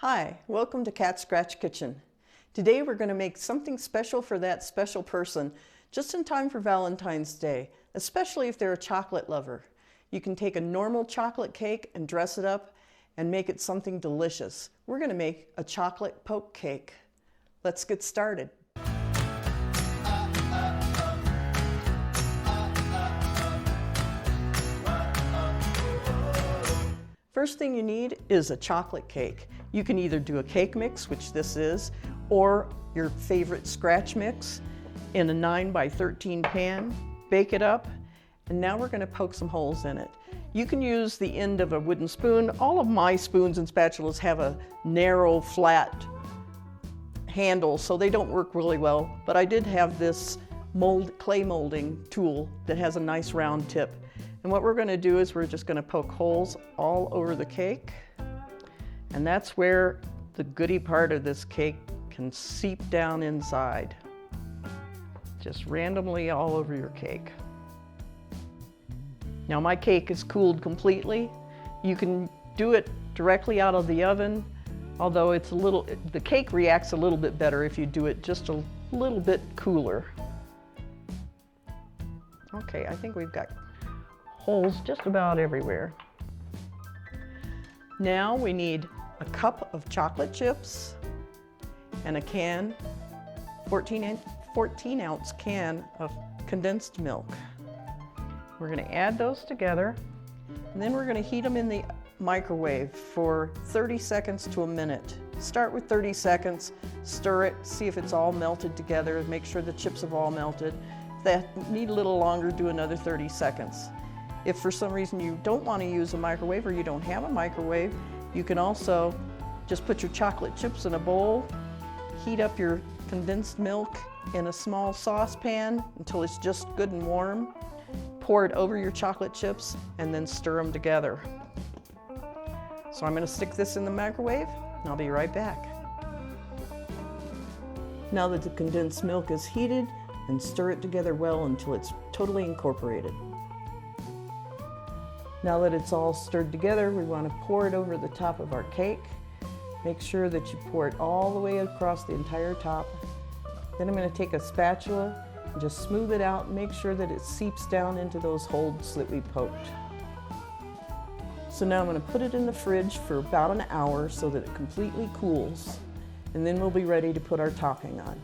Hi, welcome to Cat Scratch Kitchen. Today we're going to make something special for that special person just in time for Valentine's Day, especially if they're a chocolate lover. You can take a normal chocolate cake and dress it up and make it something delicious. We're going to make a chocolate poke cake. Let's get started. First thing you need is a chocolate cake. You can either do a cake mix, which this is, or your favorite scratch mix in a 9 by 13 pan. Bake it up, and now we're going to poke some holes in it. You can use the end of a wooden spoon. All of my spoons and spatulas have a narrow, flat handle, so they don't work really well, but I did have this clay molding tool that has a nice round tip. And what we're going to do is we're just going to poke holes all over the cake. And that's where the goody part of this cake can seep down inside. Just randomly all over your cake. Now my cake is cooled completely. You can do it directly out of the oven, although the cake reacts a little bit better if you do it just a little bit cooler. Okay, I think we've got holes just about everywhere. Now we need a cup of chocolate chips and a 14 ounce can of condensed milk. We're going to add those together, and then we're going to heat them in the microwave for 30 seconds to a minute. Start with 30 seconds, stir it, see if it's all melted together, make sure the chips have all melted. If they need a little longer, do another 30 seconds. If for some reason you don't want to use a microwave or you don't have a microwave, you can also just put your chocolate chips in a bowl, heat up your condensed milk in a small saucepan until it's just good and warm, pour it over your chocolate chips, and then stir them together. So I'm going to stick this in the microwave, and I'll be right back. Now that the condensed milk is heated, and stir it together well until it's totally incorporated. Now that it's all stirred together, we want to pour it over the top of our cake. Make sure that you pour it all the way across the entire top. Then I'm going to take a spatula and just smooth it out and make sure that it seeps down into those holes that we poked. So now I'm going to put it in the fridge for about an hour so that it completely cools, and then we'll be ready to put our topping on.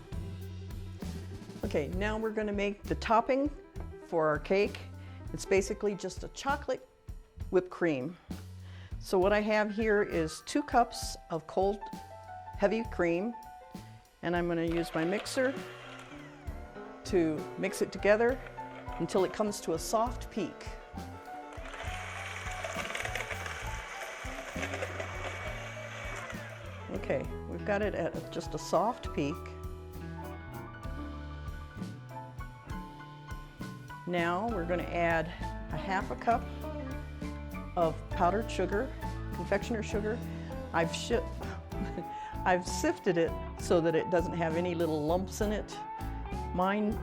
Okay, now we're going to make the topping for our cake. It's basically just a chocolate whipped cream. So what I have here is 2 cups of cold heavy cream, and I'm going to use my mixer to mix it together until it comes to a soft peak. Okay, we've got it at just a soft peak. Now we're going to add a ½ cup of powdered sugar, confectioner sugar. I've sifted it so that it doesn't have any little lumps in it. Mine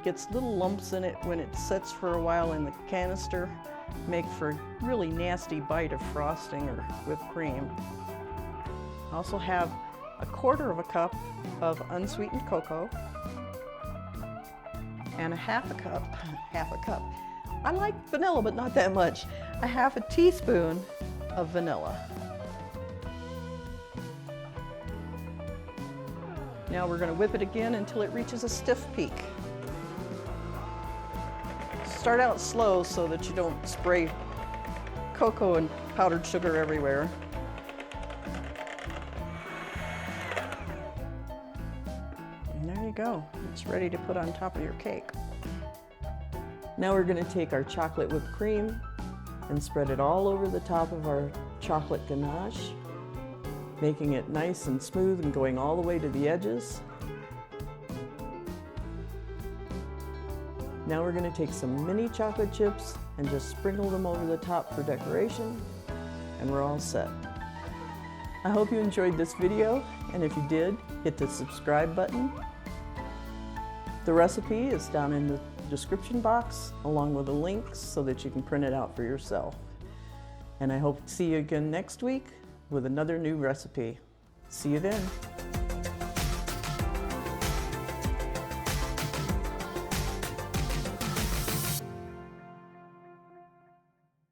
gets little lumps in it when it sits for a while in the canister, make for a really nasty bite of frosting or whipped cream. I also have a ½ cup of unsweetened cocoa and a half a cup. I like vanilla, but not that much. A ½ teaspoon of vanilla. Now we're going to whip it again until it reaches a stiff peak. Start out slow so that you don't spray cocoa and powdered sugar everywhere. And there you go. It's ready to put on top of your cake. Now we're going to take our chocolate whipped cream and spread it all over the top of our chocolate ganache, making it nice and smooth and going all the way to the edges. Now we're going to take some mini chocolate chips and just sprinkle them over the top for decoration, and we're all set. I hope you enjoyed this video, and if you did, hit the subscribe button. The recipe is down in the description box along with the links so that you can print it out for yourself. And I hope to see you again next week with another new recipe. See you then.